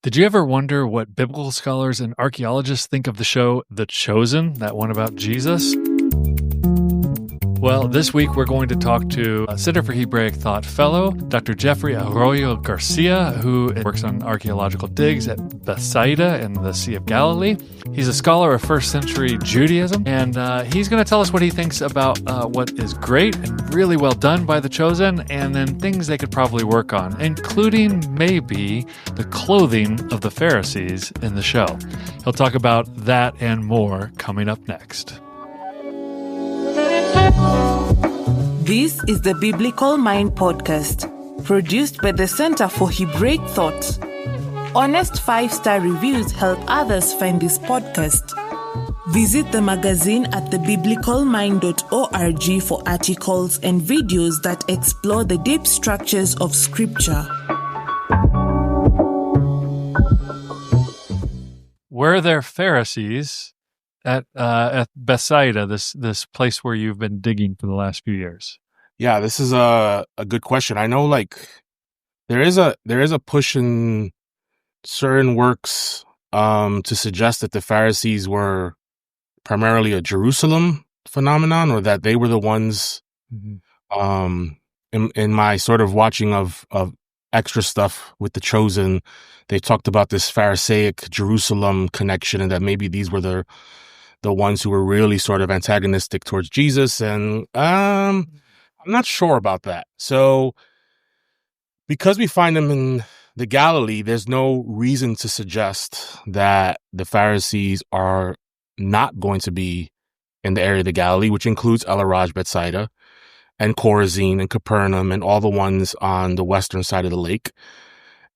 Did you ever wonder what biblical scholars and archaeologists think of the show The Chosen, that one about Jesus? Well, this week we're going to talk to a Center for Hebraic Thought fellow, Dr. Jeffrey Arroyo Garcia, who works on archaeological digs at Bethsaida in the Sea of Galilee. He's a scholar of first century Judaism, and he's going to tell us what he thinks about what is great and really well done by The Chosen, and then things they could probably work on, including maybe the clothing of the Pharisees in the show. He'll talk about that and more coming up next. This is the Biblical Mind Podcast, produced by the Center for Hebraic Thought. Honest 5-star reviews help others find this podcast. Visit the magazine at thebiblicalmind.org for articles and videos that explore the deep structures of Scripture. Were there Pharisees at Bethsaida, this place where you've been digging for the last few years? Yeah, this is a good question. I know, there is a push in certain works to suggest that the Pharisees were primarily a Jerusalem phenomenon, or that they were the ones. In my sort of watching of extra stuff with The Chosen, they talked about this Pharisaic Jerusalem connection, and that maybe these were the ones who were really sort of antagonistic towards Jesus. And I'm not sure about that. So because we find them in the Galilee, there's no reason to suggest that the Pharisees are not going to be in the area of the Galilee, which includes El-Araj, Bethsaida, and Chorazin and Capernaum, and all the ones on the western side of the lake.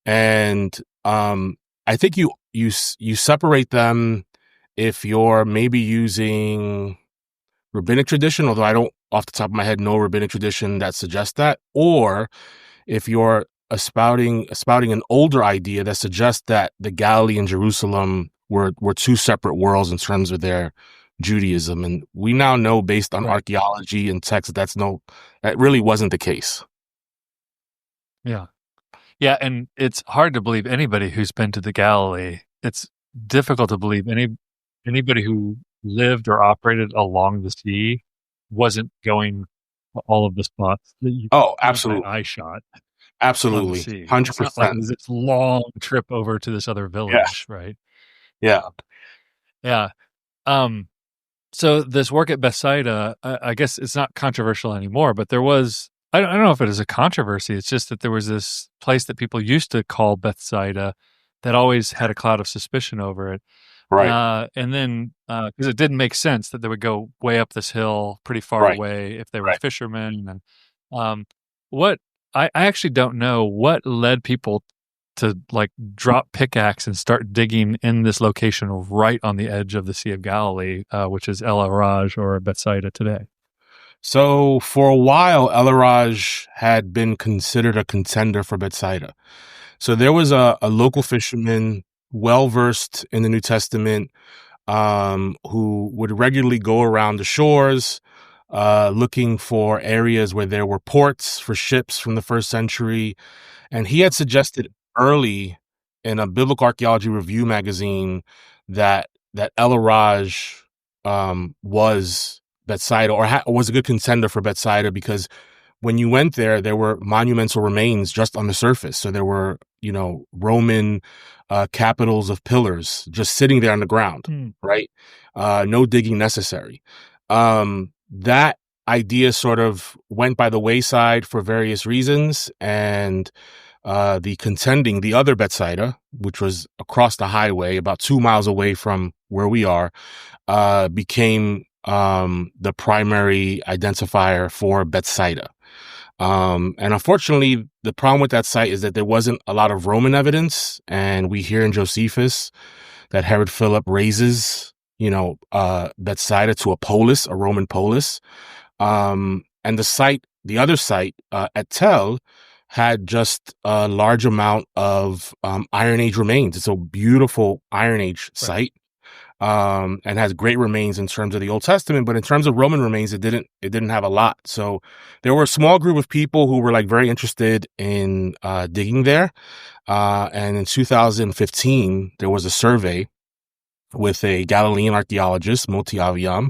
And I think you separate them if you're maybe using rabbinic tradition, although I don't, off the top of my head, know rabbinic tradition that suggests that, or if you're spouting an older idea that suggests that the Galilee and Jerusalem were two separate worlds in terms of their Judaism. And we now know, based on archaeology and text, that really wasn't the case. Yeah, and it's hard to believe anybody who's been to the Galilee. It's difficult to believe anybody who lived or operated along the sea wasn't going to all of the spots that you absolutely. eye shot. Absolutely. 100%. It's not like this long trip over to this other village, right? Yeah. Yeah. So this work at Bethsaida, I guess it's not controversial anymore, but there was, I don't know if it is a controversy. It's just that there was this place that people used to call Bethsaida that always had a cloud of suspicion over it. Right. And then, because it didn't make sense that they would go way up this hill pretty far away if they were fishermen. And I actually don't know what led people to drop pickaxe and start digging in this location right on the edge of the Sea of Galilee, which is El-Araj or Bethsaida today. So for a while, El-Araj had been considered a contender for Bethsaida. So there was a local fisherman, well-versed in the New Testament, who would regularly go around the shores, looking for areas where there were ports for ships from the first century. And he had suggested early in a Biblical Archaeology Review magazine that El-Araj was Bethsaida, or was a good contender for Bethsaida, because when you went there, there were monumental remains just on the surface. So there were, Roman capitals of pillars just sitting there on the ground, right? No digging necessary. That idea sort of went by the wayside for various reasons, and the other Bethsaida, which was across the highway about 2 miles away from where we are, became the primary identifier for Bethsaida. And unfortunately, the problem with that site is that there wasn't a lot of Roman evidence. And we hear in Josephus that Herod Philip raises, Bethsaida to a Roman polis. And the other site, at Tel, had just a large amount of Iron Age remains. It's a beautiful Iron Age site. and has great remains in terms of the Old Testament. But in terms of Roman remains, it didn't have a lot. So there were a small group of people who were like very interested in digging there. And in 2015, there was a survey with a Galilean archaeologist, Moti Aviam.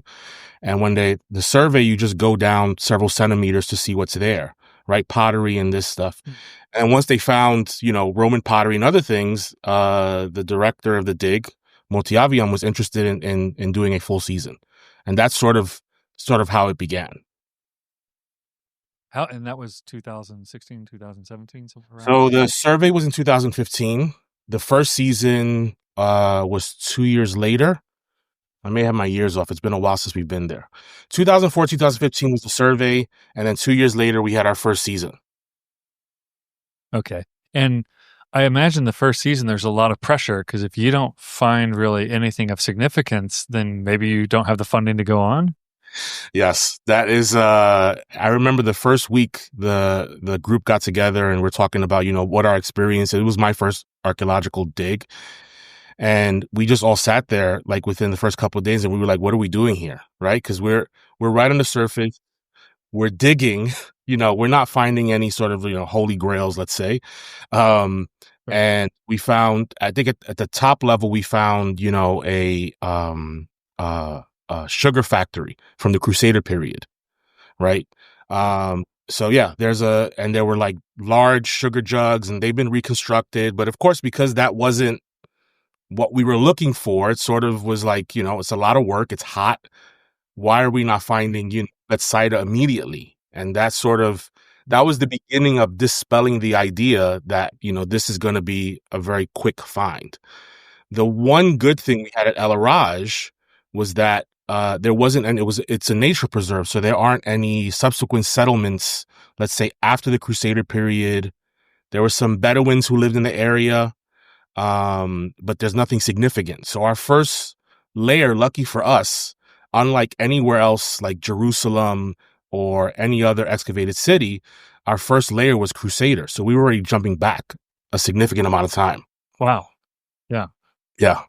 And when the survey, you just go down several centimeters to see what's there, right? Pottery and this stuff. And once they found, Roman pottery and other things, the director of the dig, Moti Aviam, was interested in doing a full season. And that's sort of how it began. And that was 2016, 2017, something around. So the survey was in 2015. The first season was 2 years later. I may have my years off. It's been a while since we've been there. 2004, 2015 was the survey. And then 2 years later, we had our first season. Okay. And I imagine the first season, there's a lot of pressure because if you don't find really anything of significance, then maybe you don't have the funding to go on. Yes, that is, I remember the first week the group got together and we're talking about, what our experience. It was my first archaeological dig. And we just all sat there like within the first couple of days and we were like, what are we doing here? Right? Because we're right on the surface. We're digging, we're not finding any sort of, holy grails, let's say. And we found, I think at the top level, we found, a sugar factory from the Crusader period. Right. So yeah, there were like large sugar jugs and they've been reconstructed. But of course, because that wasn't what we were looking for, it sort of was like, it's a lot of work. It's hot. Why are we not finding, Bethsaida immediately? And that was the beginning of dispelling the idea that, this is going to be a very quick find. The one good thing we had at El-Araj was that there wasn't, and it's a nature preserve. So there aren't any subsequent settlements, let's say after the Crusader period. There were some Bedouins who lived in the area. But there's nothing significant. So our first layer, lucky for us, unlike anywhere else like Jerusalem or any other excavated city, our first layer was Crusader. So we were already jumping back a significant amount of time. Wow. Yeah. Yeah.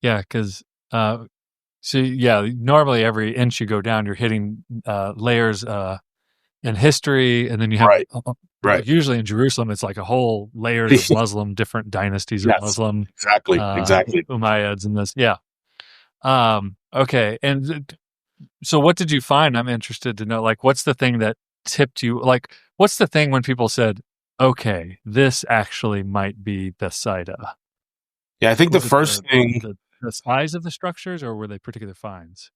Yeah. Because, normally every inch you go down, you're hitting layers in history, and then you have right. Usually in Jerusalem, it's like a whole layers of Muslim, different dynasties of Muslim. Exactly. Umayyads and this. Yeah. Okay. And so what did you find? I'm interested to know, like, what's the thing that tipped you? Like, what's the thing when people said, okay, this actually might be Bethsaida? Yeah, I think the first thing... The size of the structures, or were they particular finds?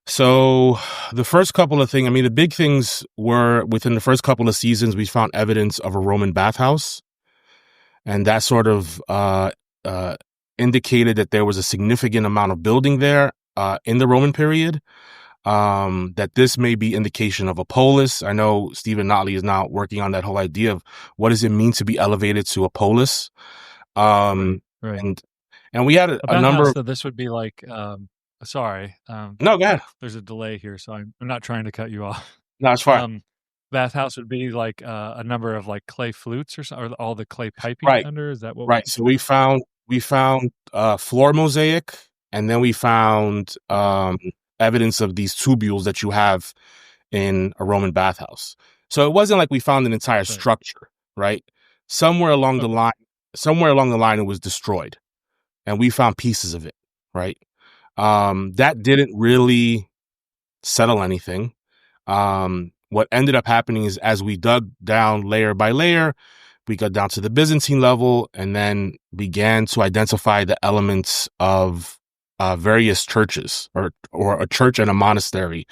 So the first couple of things, the big things were within the first couple of seasons, we found evidence of a Roman bathhouse. And that sort of indicated that there was a significant amount of building there in the Roman period, that this may be indication of a polis. I know Stephen Notley is now working on that whole idea of what does it mean to be elevated to a polis. Right. And we had a number of... So this would be like... Sorry. No, go ahead. There's a delay here, so I'm not trying to cut you off. No, it's fine. Bathhouse would be like a number of like clay flutes or all the clay piping under. Is that what? Right. So we found floor mosaic, and then we found evidence of these tubules that you have in a Roman bathhouse. So it wasn't like we found an entire structure, right? Somewhere along the line, it was destroyed, and we found pieces of it, right? That didn't really settle anything. What ended up happening is as we dug down layer by layer, we got down to the Byzantine level and then began to identify the elements of various churches or a church and a monastery,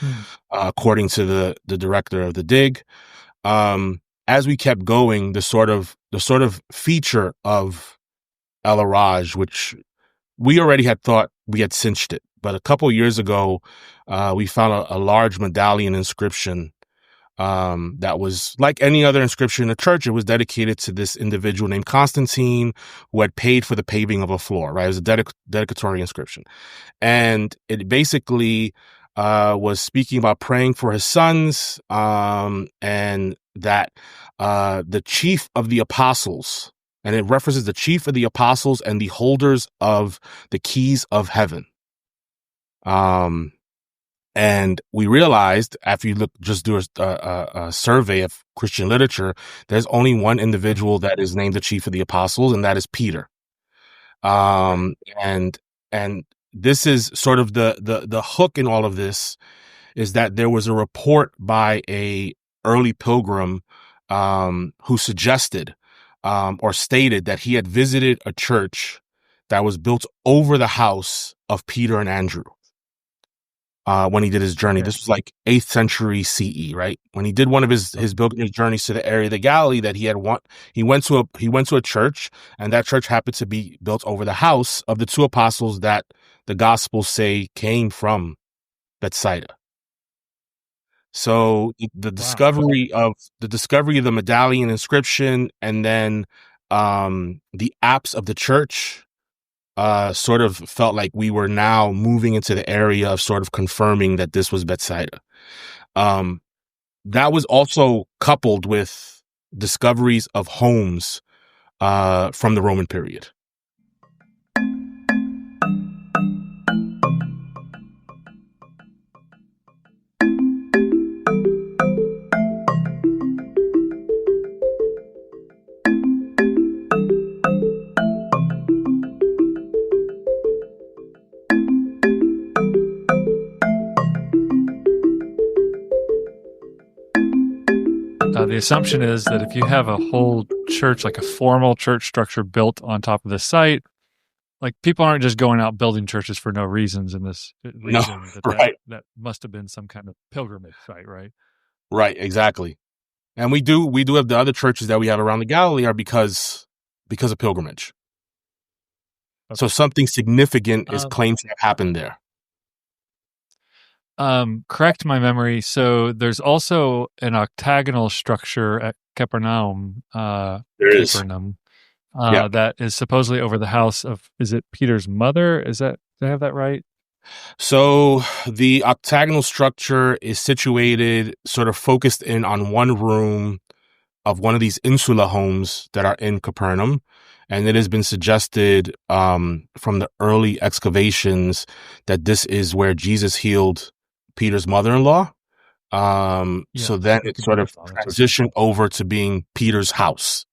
according to the director of the dig. As we kept going, the sort of feature of El-Araj, which we already had thought we had cinched it. But a couple of years ago, we found a large medallion inscription that was like any other inscription in the church. It was dedicated to this individual named Constantine who had paid for the paving of a floor, right? It was a dedicatory inscription. And it basically was speaking about praying for his sons and that the chief of the apostles, and it references the chief of the apostles and the holders of the keys of heaven, And we realized after you do a survey of Christian literature, there's only one individual that is named the chief of the apostles, and that is Peter. And this is sort of the hook in all of this, is that there was a report by a early pilgrim who suggested or stated that he had visited a church that was built over the house of Peter and Andrew when he did his journey. This was like 8th century CE, right? When he did one of his pilgrimage journeys to the area of the Galilee, that he went to a church, and that church happened to be built over the house of the 2 apostles that the Gospels say came from Bethsaida. So the discovery of the medallion inscription, and then the apse of the church sort of felt like we were now moving into the area of sort of confirming that this was Bethsaida. That was also coupled with discoveries of homes from the Roman period. The assumption is that if you have a whole church, like a formal church structure built on top of the site, like people aren't just going out building churches for no reasons in this region. Right. That must have been some kind of pilgrimage site, right? Right, exactly. And we do have the other churches that we have around the Galilee are because of pilgrimage. Okay. So something significant is claimed to have happened there. Correct my memory. So there's also an octagonal structure at Capernaum. There is. Capernaum, that is supposedly over the house of, is it Peter's mother? Did I have that right? So the octagonal structure is situated sort of focused in on one room of one of these insula homes that are in Capernaum. And it has been suggested from the early excavations that this is where Jesus healed Peter's mother-in-law. So then it sort of transitioned over to being Peter's house.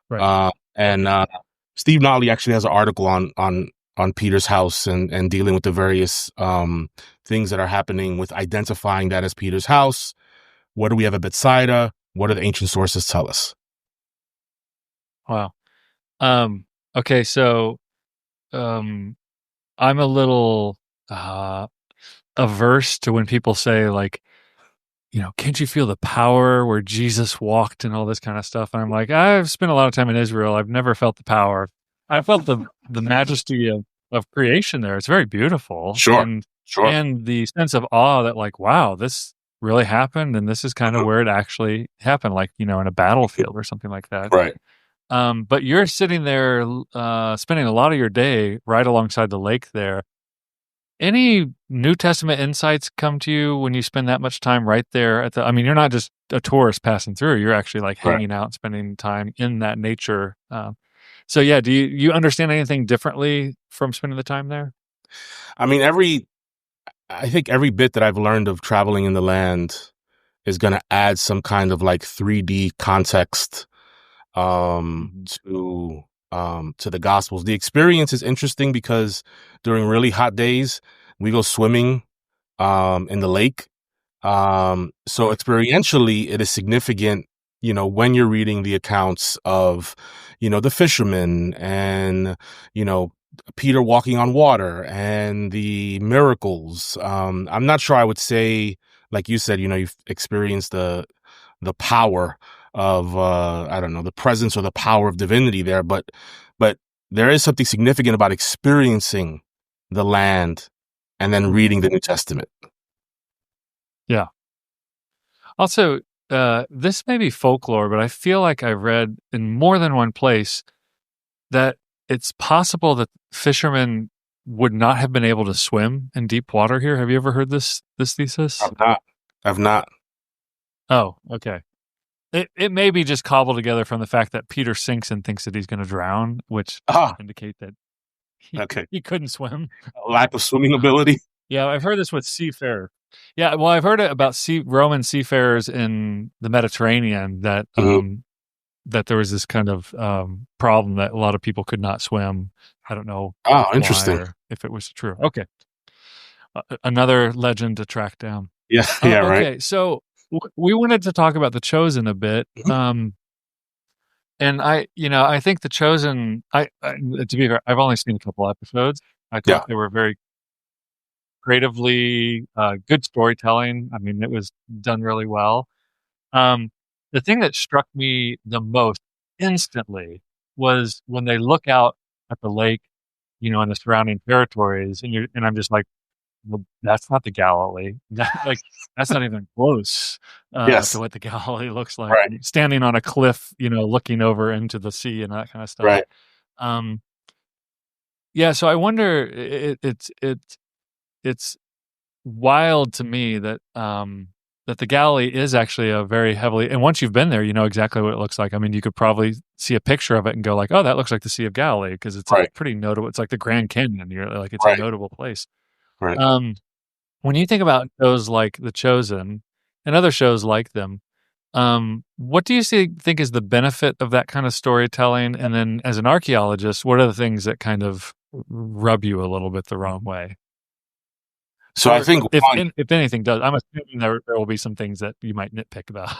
Right. Steve Notley actually has an article on Peter's house and dealing with the various things that are happening with identifying that as Peter's house. What do we have at Bethsaida? What do the ancient sources tell us? Wow. Okay, so I'm a little averse to when people say, like, can't you feel the power where Jesus walked and all this kind of stuff? And I'm like, I've spent a lot of time in Israel. I've never felt the power. I felt the majesty of creation there. It's very beautiful. Sure. And the sense of awe that, like, wow, this really happened, and this is kind of where it actually happened, like, in a battlefield or something like that. Right. But you're sitting there spending a lot of your day right alongside the lake there. Any New Testament insights come to you when you spend that much time right there you're not just a tourist passing through, you're actually like hanging out, spending time in that nature. So yeah, do you understand anything differently from spending the time there? I mean, I think every bit that I've learned of traveling in the land is going to add some kind of like 3D context to the Gospels. The experience is interesting because during really hot days, we go swimming in the lake. So experientially, it is significant, when you're reading the accounts of, the fishermen and, Peter walking on water and the miracles. I'm not sure I would say, like you said, you've experienced the power of, the presence or the power of divinity there, but there is something significant about experiencing the land and then reading the New Testament. Yeah. Also, this may be folklore, but I feel like I've read in more than one place that it's possible that fishermen would not have been able to swim in deep water here. Have you ever heard this thesis? I've not. Oh, okay. It may be just cobbled together from the fact that Peter sinks and thinks that he's going to drown, which indicate that Okay. He couldn't swim. Lack of swimming ability. Yeah, I've heard this with seafarers. Yeah, well, I've heard it about Roman seafarers in the Mediterranean that that there was this kind of problem that a lot of people could not swim. I don't know. Oh, interesting. Why or if it was true. Okay, another legend to track down. Yeah, yeah, right. Okay, so we wanted to talk about The Chosen a bit. And I think The Chosen, to be fair, I've only seen a couple episodes. I thought they were very creatively good storytelling. I mean, it was done really well. The thing that struck me the most instantly was when they look out at the lake, and the surrounding territories, and I'm just like, well, that's not the Galilee. That's not even close to what the Galilee looks like. Right. Standing on a cliff, looking over into the sea and that kind of stuff. Right. Yeah. So I wonder. It's wild to me that that the Galilee is actually a very heavily, and once you've been there, you know exactly what it looks like. I mean, you could probably see a picture of it and go like, "Oh, that looks like the Sea of Galilee," because it's like pretty notable. It's like the Grand Canyon. You're like, it's a notable place. Right. When you think about shows like The Chosen and other shows like them, what do you think is the benefit of that kind of storytelling? And then, as an archaeologist, what are the things that kind of rub you a little bit the wrong way? So I think if anything does, I'm assuming there will be some things that you might nitpick about.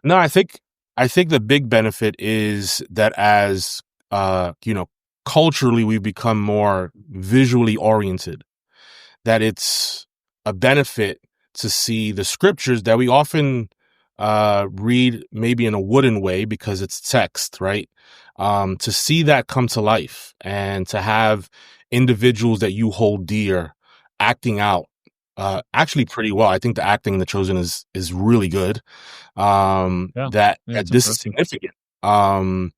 No, I think the big benefit is that as culturally we've become more visually oriented, that it's a benefit to see the scriptures that we often read maybe in a wooden way because it's text, right? To see that come to life and to have individuals that you hold dear acting out actually pretty well. I think the acting in The Chosen is really good. That this is significant. I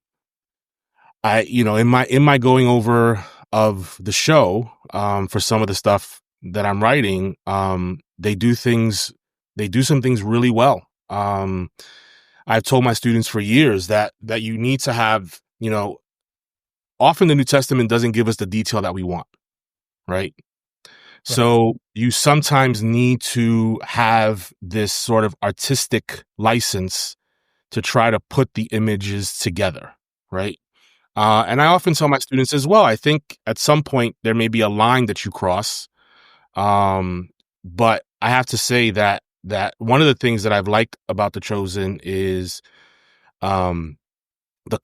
in my going over of the show for some of the stuff that I'm writing, they do some things really well. I've told my students for years that you need to have, often the New Testament doesn't give us the detail that we want, right? So you sometimes need to have this sort of artistic license to try to put the images together, right? And I often tell my students as well, I think at some point there may be a line that you cross. But I have to say that one of the things that I've liked about The Chosen is the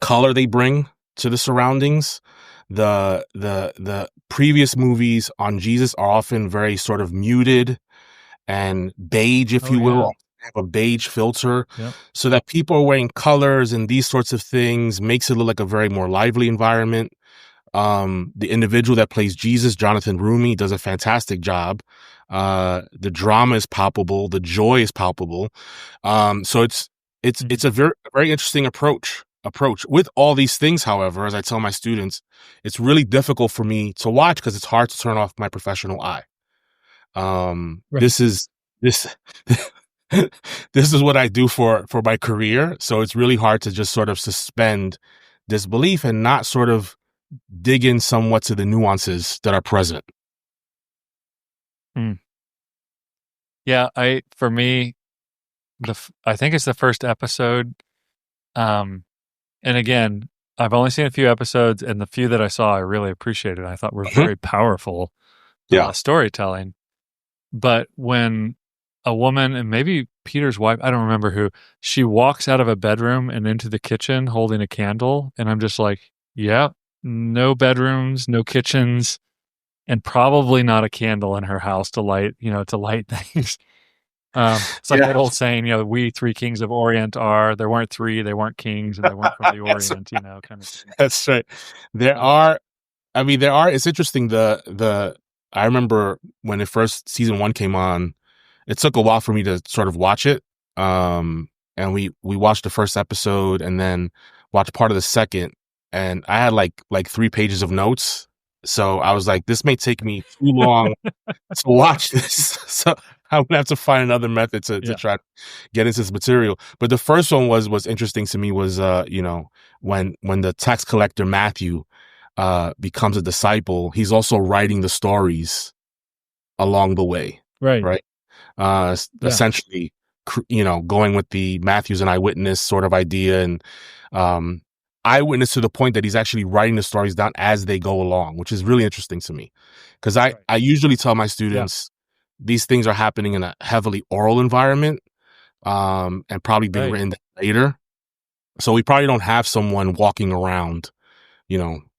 color they bring to the surroundings. The previous movies on Jesus are often very sort of muted and beige, if you will. Have a beige filter, so that people are wearing colors and these sorts of things makes it look like a very more lively environment. The individual that plays Jesus, Jonathan Rumi, does a fantastic job. The drama is palpable, the joy is palpable. So it's a very, very interesting approach. With all these things, however, as I tell my students, it's really difficult for me to watch because it's hard to turn off my professional eye. This is what I do for my career. So it's really hard to just sort of suspend disbelief and not sort of dig in somewhat to the nuances that are present. Yeah, for me, I think it's the first episode. And again, I've only seen a few episodes, and the few that I saw, I really appreciated. I thought were very powerful storytelling. But when a woman, and maybe Peter's wife, I don't remember who, she walks out of a bedroom and into the kitchen holding a candle, and I'm just like, no bedrooms, no kitchens, and probably not a candle in her house to light things. It's like that old saying, we three kings of Orient are. There weren't three, they weren't kings, and they weren't from the Orient, kind of thing. That's right. There are. It's interesting. I remember when season 1 came on, it took a while for me to sort of watch it. And we watched the first episode and then watched part of the second. And I had like 3 pages of notes. So I was like, this may take me too long to watch this. So I'm gonna have to find another method to try to get into this material. But the first one was interesting to me was when the tax collector Matthew becomes a disciple, he's also writing the stories along the way. Right. Essentially, going with the Matthew's an eyewitness sort of idea, and eyewitness to the point that he's actually writing the stories down as they go along, which is really interesting to me. Because I usually tell my students these things are happening in a heavily oral environment, and probably being written later. So we probably don't have someone walking around,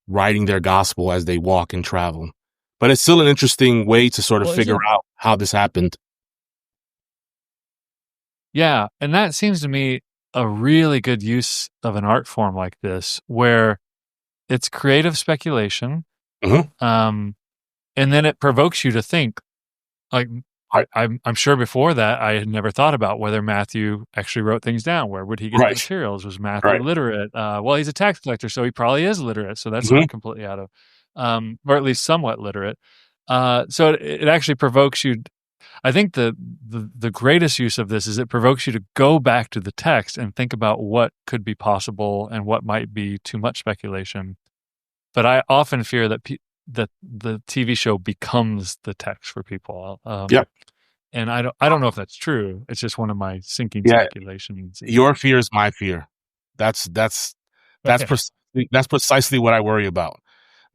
writing their gospel as they walk and travel. But it's still an interesting way to sort of figure out how this happened. Yeah. And that seems to me a really good use of an art form like this, where it's creative speculation. And then it provokes you to think. Like, I'm sure before that, I had never thought about whether Matthew actually wrote things down. Where would he get the materials? Was Matthew literate? Well, he's a tax collector, so he probably is literate. So that's not completely out of, or at least somewhat literate. So it actually provokes you. I think the greatest use of this is it provokes you to go back to the text and think about what could be possible and what might be too much speculation. But I often fear that that the TV show becomes the text for people. And I don't know if that's true. It's just one of my sinking speculations. Your fear is my fear. That's precisely what I worry about.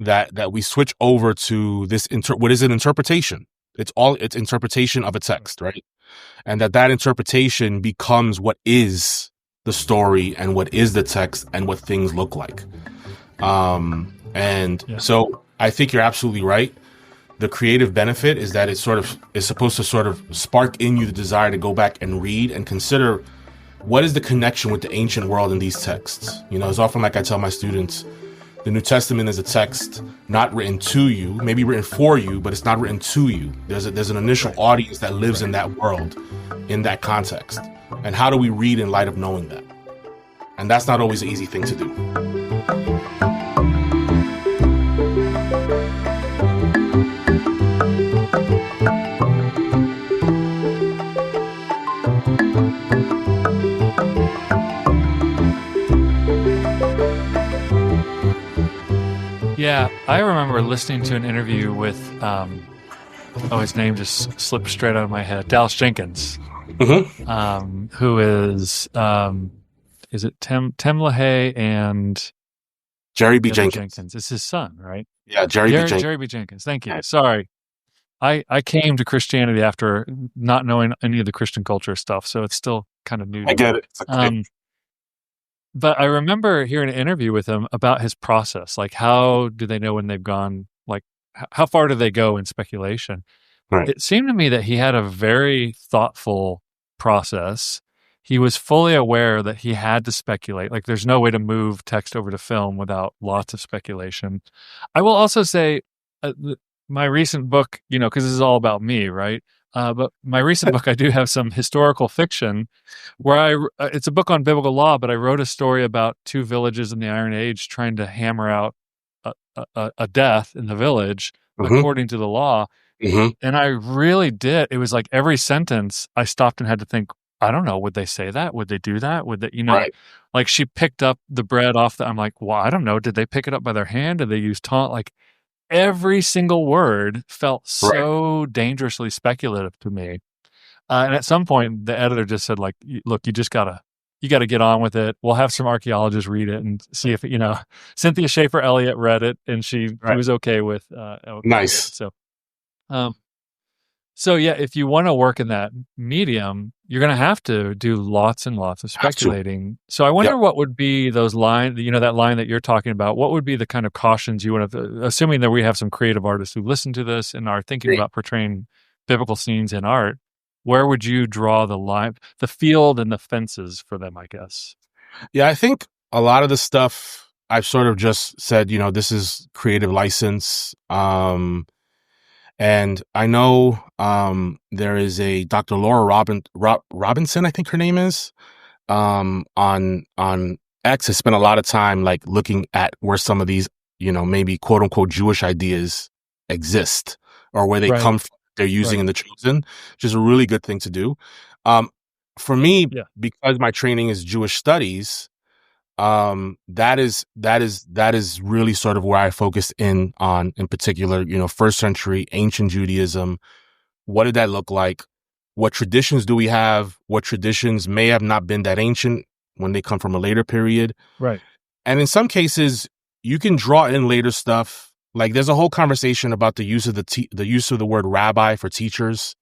That we switch over to this what is an interpretation. It's interpretation of a text, right? And that interpretation becomes what is the story and what is the text and what things look like. So I think you're absolutely right. The creative benefit is that it's supposed to sort of spark in you the desire to go back and read and consider what is the connection with the ancient world in these texts. It's often like I tell my students, the New Testament is a text not written to you, maybe written for you, but it's not written to you. There's an initial audience that lives in that world, in that context. And how do we read in light of knowing that? And that's not always an easy thing to do. Yeah, I remember listening to an interview with, his name just slipped straight out of my head, Dallas Jenkins, who is it Tim LaHaye and Jerry B. Jenkins? It's his son, right? Yeah, Jerry B. Jenkins. Jerry B. Jenkins. Thank you. Sorry. I came to Christianity after not knowing any of the Christian culture stuff, so it's still kind of new to me. I get it. Okay. But I remember hearing an interview with him about his process. Like, how do they know when they've gone, like, how far do they go in speculation? Right. It seemed to me that he had a very thoughtful process. He was fully aware that he had to speculate. Like, there's no way to move text over to film without lots of speculation. I will also say my recent book, because this is all about me, right? But my recent book, I do have some historical fiction where it's a book on biblical law, but I wrote a story about two villages in the Iron Age trying to hammer out a death in the village according to the law. And I really did. It was like every sentence I stopped and had to think, I don't know, would they say that? Would they do that? Would they, like she picked up the bread off I'm like, well, I don't know. Did they pick it up by their hand? Did they use taunt? Like, every single word felt so dangerously speculative to me. And at some point, the editor just said, like, look, you gotta get on with it. We'll have some archaeologists read it and see if, Cynthia Schaefer Elliott read it and she was okay with nice. It. So yeah, if you want to work in that medium, you're going to have to do lots and lots of speculating. So I wonder what would be those lines, that line that you're talking about, what would be the kind of cautions you would have, assuming that we have some creative artists who listen to this and are thinking about portraying biblical scenes in art, where would you draw the line, the field and the fences for them, I guess? Yeah, I think a lot of the stuff I've sort of just said, this is creative license. And I know there is a Dr. Laura Robinson, I think her name is, on X, has spent a lot of time like looking at where some of these, maybe quote unquote Jewish ideas exist or where they come from. They're using in The Chosen, which is a really good thing to do. For me, because my training is Jewish studies, that is really sort of where I focused in on, in particular, first century ancient Judaism. What did that look like? What traditions do we have? What traditions may have not been that ancient when they come from a later period? Right. And in some cases, you can draw in later stuff. Like there's a whole conversation about the use of the use of the word rabbi for teachers,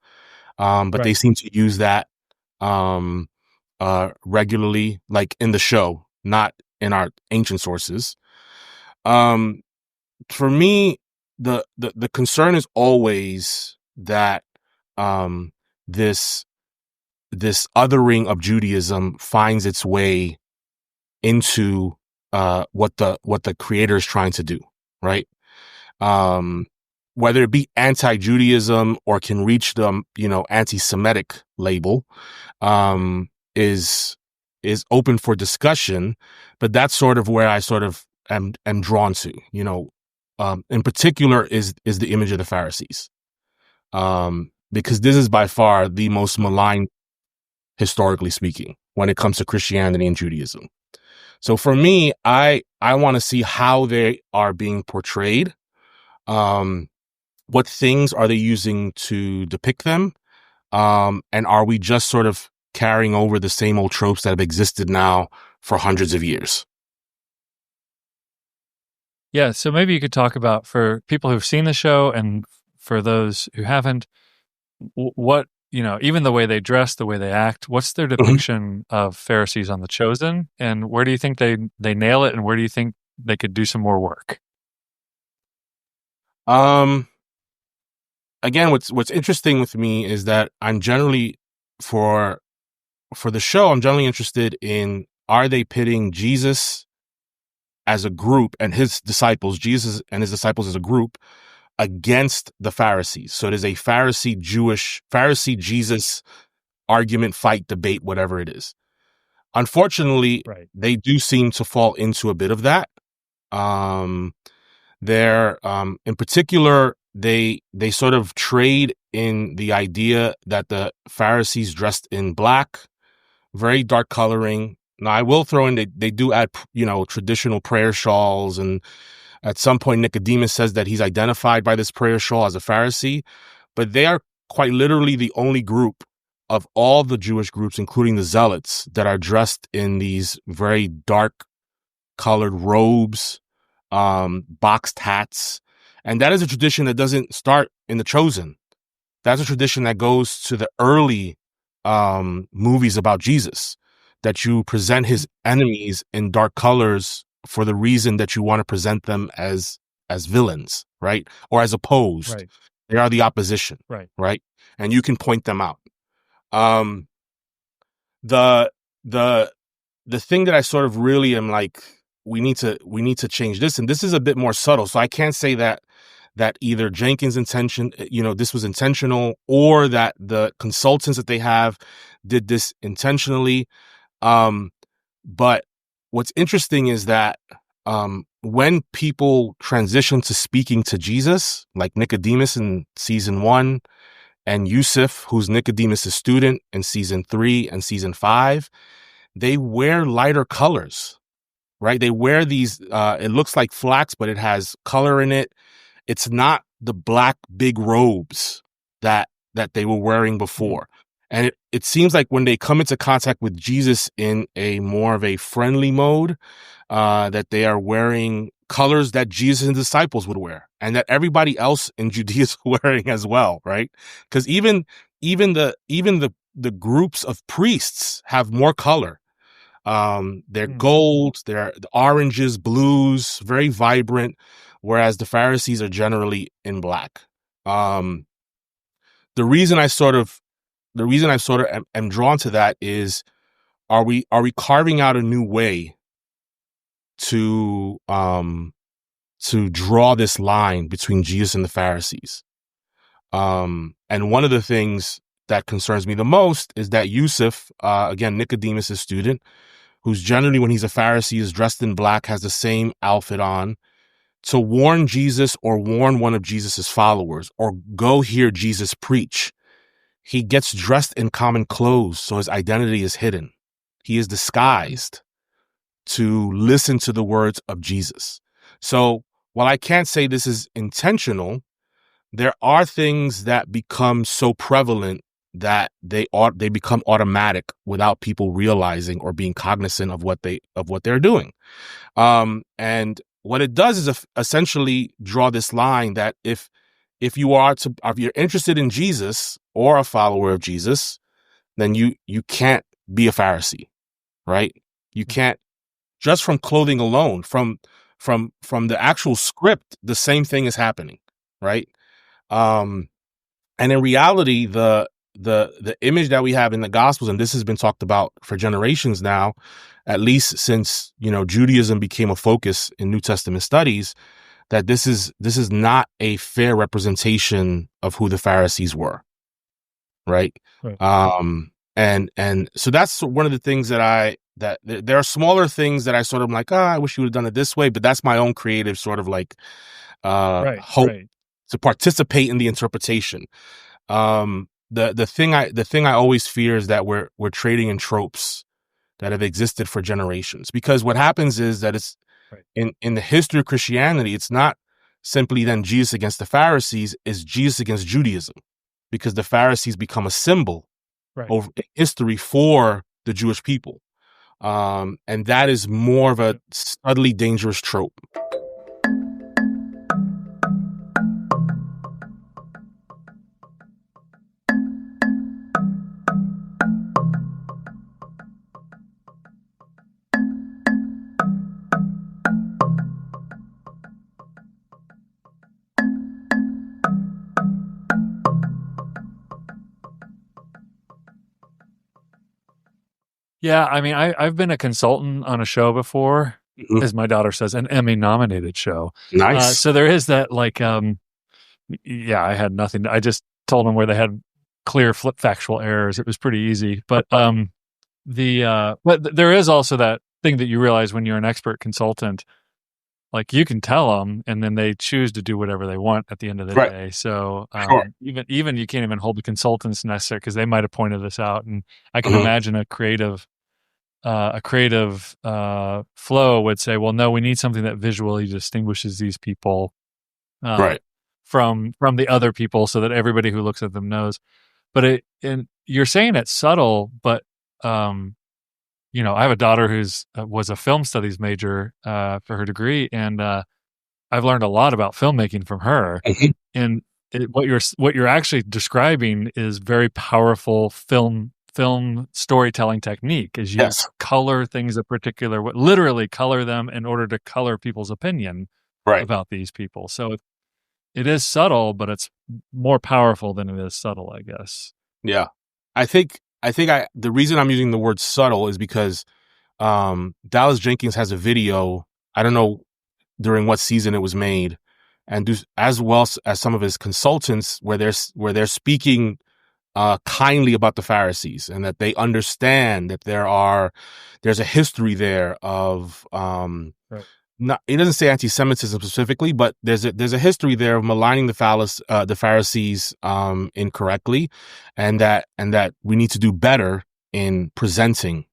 but Right. they seem to use that regularly, like in the show, not in our ancient sources. For me, the concern is always that this othering of Judaism finds its way into what the creator is trying to do, right? Whether it be anti-Judaism or can reach the anti-Semitic label, is open for discussion, but that's sort of where I sort of am drawn to. In particular is the image of the Pharisees, because this is by far the most maligned, historically speaking, when it comes to Christianity and Judaism. So for me, I want to see how they are being portrayed. What things are they using to depict them? And are we just sort of carrying over the same old tropes that have existed now for hundreds of years? Yeah, so maybe you could talk about, for people who've seen the show and for those who haven't, what, even the way they dress, the way they act, what's their depiction of Pharisees on The Chosen? And where do you think they nail it? And where do you think they could do some more work? Again, what's interesting with me is that I'm generally, for the show, I'm generally interested in, are they pitting Jesus as a group and his disciples, Jesus and his disciples as a group, against the Pharisees? So it is a Pharisee Jesus argument, fight, debate, whatever it is. Unfortunately, Right. They do seem to fall into a bit of that. They're in particular, they sort of trade in the idea that the Pharisees dressed in black, very dark coloring. Now, I will throw in, they do add, traditional prayer shawls. And at some point, Nicodemus says that he's identified by this prayer shawl as a Pharisee. But they are quite literally the only group of all the Jewish groups, including the Zealots, that are dressed in these very dark colored robes, boxed hats. And that is a tradition that doesn't start in The Chosen. That's a tradition that goes to the early movies about Jesus, that you present his enemies in dark colors for the reason that you want to present them as villains, right? Or as opposed. Right. They are the opposition, right? And you can point them out. The thing that I sort of really am like, we need to change this, and this is a bit more subtle. So I can't say that either Jenkins' intention, this was intentional, or that the consultants that they have did this intentionally. But what's interesting is that when people transition to speaking to Jesus, like Nicodemus in season 1, and Yusuf, who's Nicodemus' student in season 3 and season 5, they wear lighter colors, right? They wear these, it looks like flax, but it has color in it. It's not the black big robes that they were wearing before. And it seems like when they come into contact with Jesus in a more of a friendly mode, that they are wearing colors that Jesus and disciples would wear, and that everybody else in Judea is wearing as well, right? Because even the groups of priests have more color. They're gold, they're oranges, blues, very vibrant, whereas the Pharisees are generally in black. The reason I sort of am drawn to that is, are we carving out a new way to draw this line between Jesus and the Pharisees? And one of the things that concerns me the most is that Yusuf, again, Nicodemus' student, who's generally, when he's a Pharisee, is dressed in black, has the same outfit on, to warn Jesus or warn one of Jesus's followers or go hear Jesus preach. He gets dressed in common clothes, so his identity is hidden. He is disguised. to listen to the words of Jesus. So while I can't say this is intentional, there are things that become so prevalent that they become automatic without people realizing or being cognizant of what they're doing. And what it does is essentially draw this line that if you're interested in Jesus or a follower of Jesus, then you can't be a Pharisee, right? You can't, just from clothing alone, from the actual script, the same thing is happening, right? And in reality, the image that we have in the Gospels, and this has been talked about for generations now, at least since, Judaism became a focus in New Testament studies, that this is not a fair representation of who the Pharisees were, right? And so that's one of the things that there are smaller things that I sort of like, I wish you would have done it this way, but that's my own creative sort of like hope to participate in the interpretation. The thing I always fear is that we're trading in tropes that have existed for generations, because what happens is that it's in the history of Christianity, it's not simply then Jesus against the Pharisees, it's Jesus against Judaism, because the Pharisees become a symbol over history for the Jewish people. And that is more of a subtly dangerous trope. Yeah, I mean, I've been a consultant on a show before, as my daughter says, an Emmy-nominated show. Nice. So there is that, like, I had nothing. I just told them where they had clear factual errors. It was pretty easy. But but there is also that thing that you realize when you're an expert consultant, like you can tell them, and then they choose to do whatever they want at the end of the day. So even you can't even hold the consultants necessary, because they might have pointed this out. And I can imagine a creative flow would say, well, no, we need something that visually distinguishes these people from the other people, so that everybody who looks at them knows. But you're saying it's subtle, but I have a daughter who's was a film studies major for her degree, and I've learned a lot about filmmaking from her. And what you're actually describing is very powerful film storytelling technique. Is you color things a particular way, literally color them in order to color people's opinion about these people. So it is subtle, but it's more powerful than it is subtle, I guess. Yeah, I think the reason I'm using the word subtle is because Dallas Jenkins has a video, I don't know during what season it was made, and as well as some of his consultants, where they're speaking kindly about the Pharisees, and that they understand that there's a history there of it doesn't say anti-Semitism specifically, but there's a history there of maligning the Pharisees incorrectly, and that we need to do better in presenting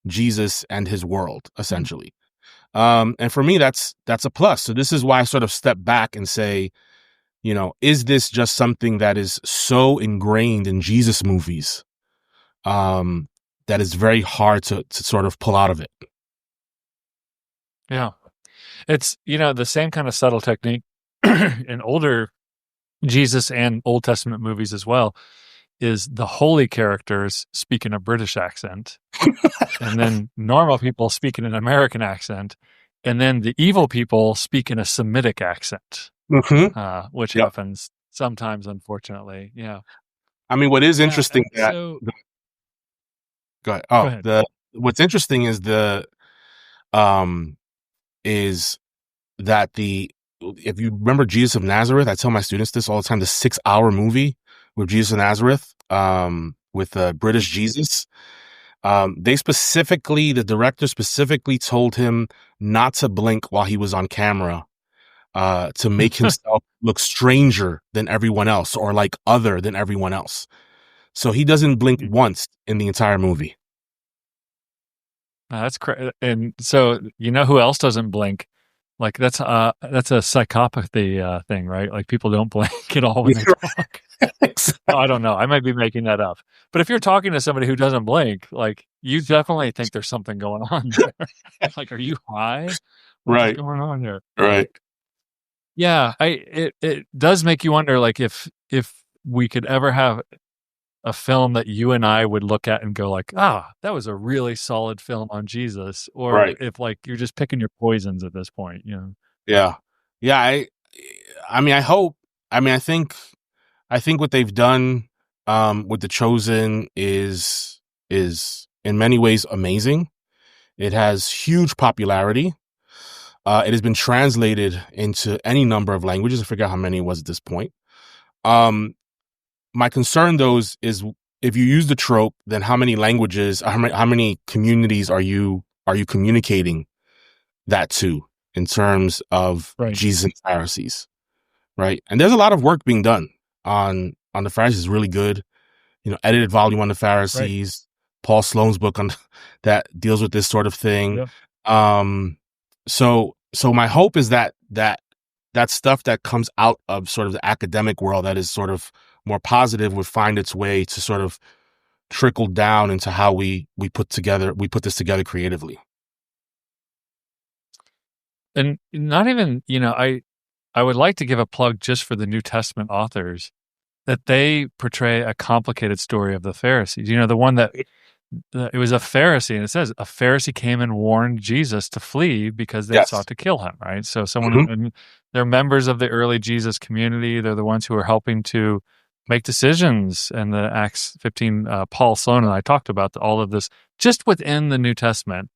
Jesus and his world, essentially. And for me, that's a plus. So this is why I sort of step back and say, is this just something that is so ingrained in Jesus movies that is very hard to sort of pull out of it? Yeah. It's, the same kind of subtle technique in older Jesus and Old Testament movies as well, is the holy characters speak in a British accent, and then normal people speak in an American accent, and then the evil people speak in a Semitic accent, which happens sometimes, unfortunately. Yeah. I mean, what is interesting go ahead. Go ahead. What's interesting is is that if you remember Jesus of Nazareth, I tell my students this all the time, the 6-hour movie with Jesus of Nazareth, with British Jesus, the director specifically told him not to blink while he was on camera, to make himself look stranger than everyone else, or like other than everyone else. So he doesn't blink once in the entire movie. That's and so you know who else doesn't blink? Like that's a psychopathy thing, right? Like people don't blink at all when they talk. No, I don't know. I might be making that up. But if you're talking to somebody who doesn't blink, like you definitely think there's something going on there. Like, are you high? What's Right. going on here? Right. Yeah, it does make you wonder, like if we could ever have a film that you and I would look at and go like, that was a really solid film on Jesus, or Right. if like you're just picking your poisons at this point, you know? Yeah. Yeah. I mean, I think what they've done, with The Chosen is in many ways amazing. It has huge popularity. It has been translated into any number of languages. I forget how many it was at this point. My concern, though, is if you use the trope, then how many languages, how many communities are you communicating that to in terms of Right. Jesus and Pharisees, right? And there's a lot of work being done on the Pharisees. Really good, edited volume on the Pharisees. Right. Paul Sloan's book on that deals with this sort of thing. Yeah. So my hope is that stuff that comes out of sort of the academic world that is sort of more positive would find its way to sort of trickle down into how we put this together creatively. And not even, I would like to give a plug just for the New Testament authors that they portray a complicated story of the Pharisees. The one that it was a Pharisee, and it says a Pharisee came and warned Jesus to flee because they sought to kill him, right? So they're members of the early Jesus community. They're the ones who are helping to make decisions. And the Acts 15, Paul Sloan and I talked about all of this. Just within the New Testament,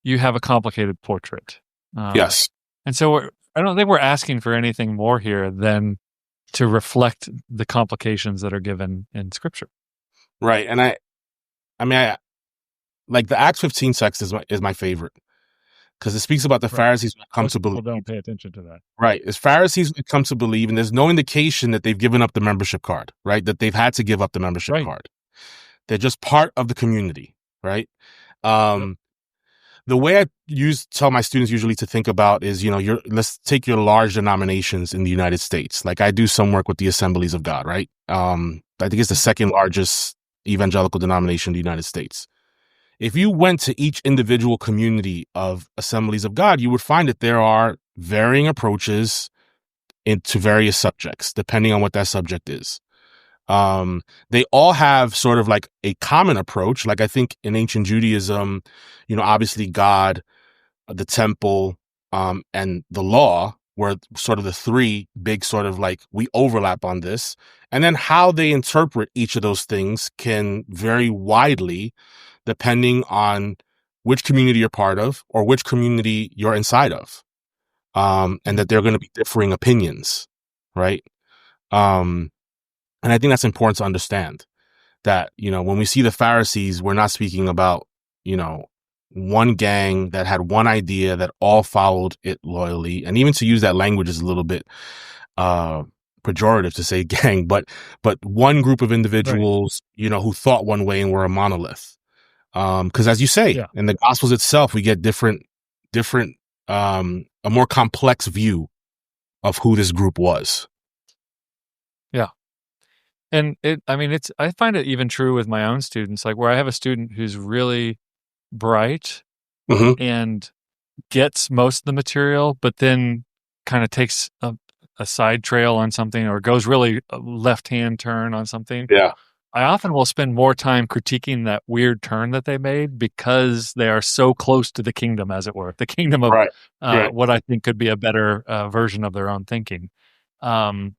you have a complicated portrait. Yes. And so I don't think we're asking for anything more here than to reflect the complications that are given in Scripture. Right. And I like the Acts 15 text is my favorite because it speaks about the Pharisees who come to believe. People don't pay attention to that. Right. It's Pharisees who come to believe, and there's no indication that they've given up the membership card, right? That they've had to give up the membership card. They're just part of the community, right? The way I tell my students usually to think about is, let's take your large denominations in the United States. Like I do some work with the Assemblies of God, right? I think it's the second largest evangelical denomination in the United States. If you went to each individual community of Assemblies of God, you would find that there are varying approaches into various subjects, depending on what that subject is. They all have sort of like a common approach. Like I think in ancient Judaism, obviously God, the temple, and the law were sort of the three big sort of like we overlap on this. And then how they interpret each of those things can vary widely depending on which community you're part of or which community you're inside of. And that there are going to be differing opinions, right? And I think that's important to understand that, when we see the Pharisees, we're not speaking about, one gang that had one idea that all followed it loyally. And even to use that language is a little bit pejorative to say gang, but one group of individuals, who thought one way and were a monolith. Because as you say, in the Gospels itself, we get different, a more complex view of who this group was. Yeah. And I find it even true with my own students, like where I have a student who's really bright and gets most of the material, but then kind of takes a side trail on something or goes really a left-hand turn on something. Yeah. I often will spend more time critiquing that weird turn that they made because they are so close to the kingdom, as it were, the kingdom of what I think could be a better version of their own thinking. And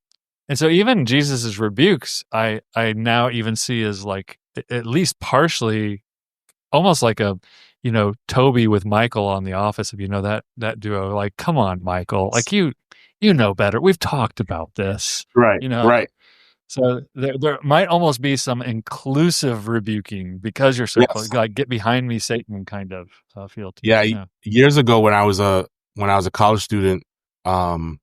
so even Jesus's rebukes, I now even see as like at least partially, almost like a, Toby with Michael on The Office. If you know that duo, like, come on, Michael, like you know better. We've talked about this, right? Right. So there might almost be some inclusive rebuking because you're so close, like get behind me, Satan, kind of feel to you. Yeah. Years ago, when I was a college student, I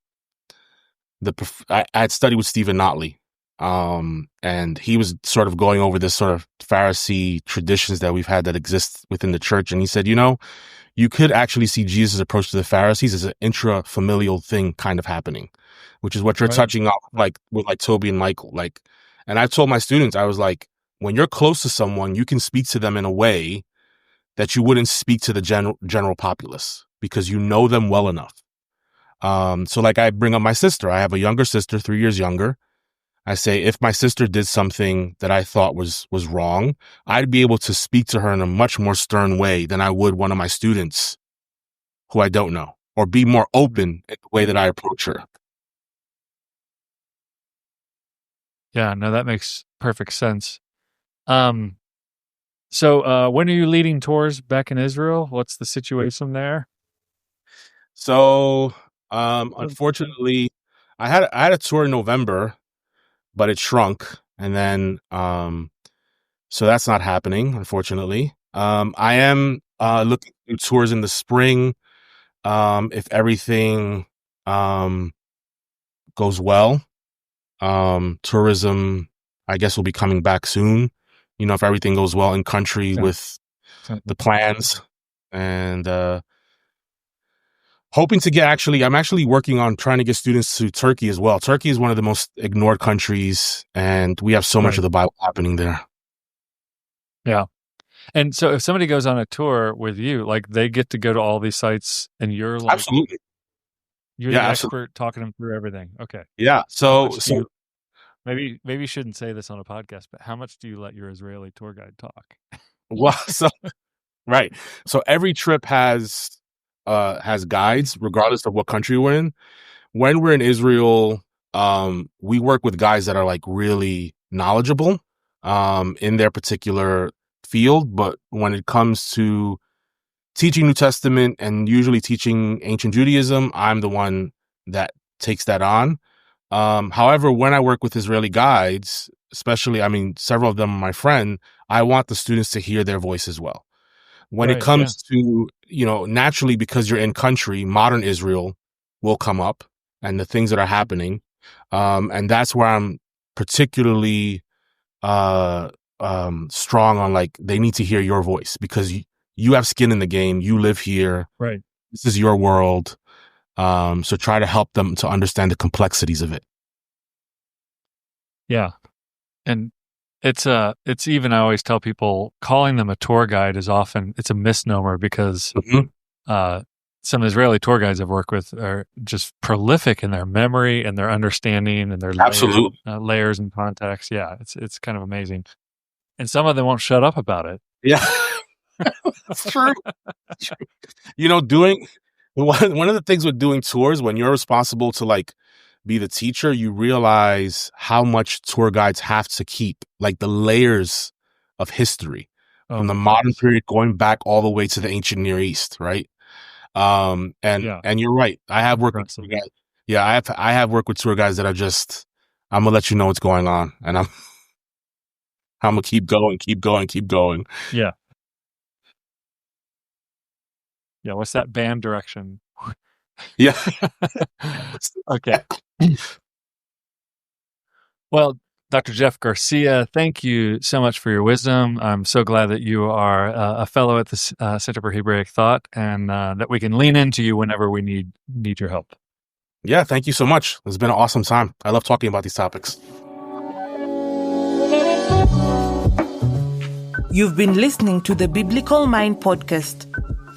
had studied with Stephen Notley, And he was sort of going over this sort of Pharisee traditions that we've had that exist within the church. And he said, you could actually see Jesus' approach to the Pharisees as an intra-familial thing kind of happening, which is what you're touching on, like with like Toby and Michael. Like, and I've told my students, I was like, when you're close to someone, you can speak to them in a way that you wouldn't speak to the general populace because you know them well enough. So like I bring up my sister. I have a younger sister, 3 years younger. I say, if my sister did something that I thought was wrong, I'd be able to speak to her in a much more stern way than I would one of my students who I don't know, or be more open in the way that I approach her. Yeah, no, that makes perfect sense. So when are you leading tours back in Israel? What's the situation there? So, unfortunately, I had a tour in November, but it shrunk. And then, so that's not happening, unfortunately. I am, looking at tours in the spring. If everything, goes well, tourism, I guess, will be coming back soon. If everything goes well in country with the plans, and, hoping to I'm actually working on trying to get students to Turkey as well. Turkey is one of the most ignored countries, and we have so much of the Bible happening there. Yeah. And so if somebody goes on a tour with you, like they get to go to all these sites and you're like, absolutely, you're the expert talking them through everything. Okay. Yeah. So maybe you shouldn't say this on a podcast, but how much do you let your Israeli tour guide talk? Well, right. So every trip has guides, regardless of what country we're in. When we're in Israel, we work with guys that are like really knowledgeable in their particular field. But when it comes to teaching New Testament and usually teaching ancient Judaism, I'm the one that takes that on. However, when I work with Israeli guides, especially, several of them are my friend, I want the students to hear their voice as well. When it comes to, naturally, because you're in country, modern Israel will come up and the things that are happening. And that's where I'm particularly strong on, like, they need to hear your voice because you have skin in the game. You live here. Right. This is your world. So try to help them to understand the complexities of it. Yeah. And it's even, I always tell people, calling them a tour guide it's a misnomer because some Israeli tour guides I've worked with are just prolific in their memory and their understanding and their layers and context. Yeah, it's kind of amazing. And some of them won't shut up about it. Yeah, that's true. Doing one of the things with doing tours, when you're responsible to like be the teacher, you realize how much tour guides have to keep, like the layers of history from the modern period going back all the way to the ancient Near East, right? And you're right. I have worked with tour guides. Yeah, I have worked with tour guides that are just, I'm gonna let you know what's going on, and I'm gonna keep going. Yeah. Yeah. What's that band direction? Yeah. Okay. Well, Dr. Jeff Garcia, thank you so much for your wisdom. I'm so glad that you are a fellow at the Center for Hebraic Thought, and that we can lean into you whenever we need your help. Yeah, thank you so much. It's been an awesome time. I love talking about these topics. You've been listening to the Biblical Mind podcast,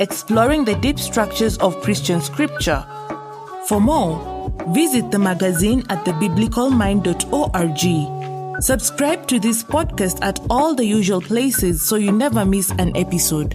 exploring the deep structures of Christian scripture. For more, visit the magazine at thebiblicalmind.org. Subscribe to this podcast at all the usual places so you never miss an episode.